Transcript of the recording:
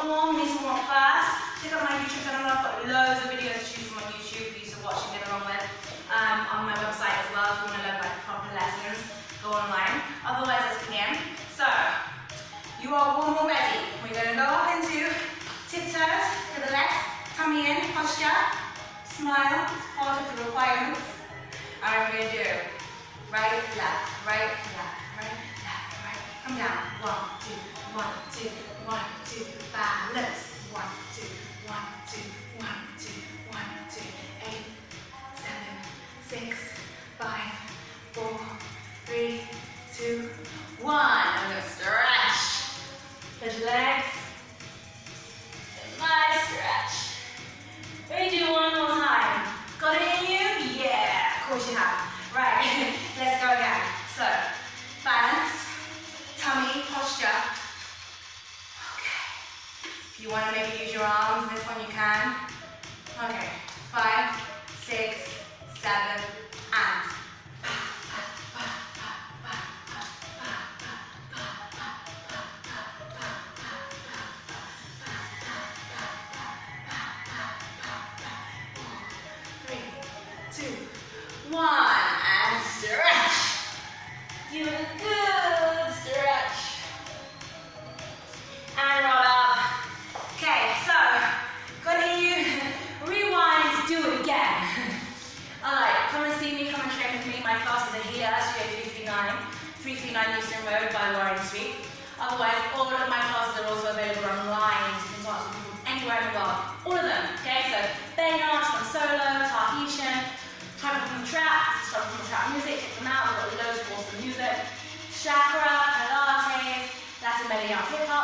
warm, you need to warm up first, check out my YouTube channel. I've got loads of videos to choose from on YouTube for you to watch and get along with. On my website as well, if you want to learn like proper lessons, go online. Otherwise, let's begin. So, you are warm already. We're going to go up into tiptoes to the left, tummy in, posture, smile, it's part of the requirements. Alright, we're going to do right, left, right, left, right, left, right. Come down. 1, 2, 1, 2, 1, 2, balance. 1, 2, 1, 2, 1, 2, 1, 2, 8, 7, 6, 5, 4, 3, 2, 1. I'm going to stretch. Lift your legs. Nice stretch. We do one more time. Got it in you? Yeah, of course you have. Right, let's go again. So, balance, tummy, posture. Okay. If you want to maybe use your arms, this one you can. Okay, 5, 6, 7, and. One, and stretch. Give it a good stretch. And roll up. Okay, so, gonna hear you rewind, do it again. Alright, come and see me, come and train with me. My classes are here, Studio 339 Euston Road by Warren Street. Otherwise, all of my classes are also available online. You can start from anywhere in the world. All of them, okay? So, Baynard, from Solo, Tahitian, Time from the Trap, this is from the Trap music, check them out, we've got loads of awesome music. Chakra, Pilates, Latin belly out hip hop.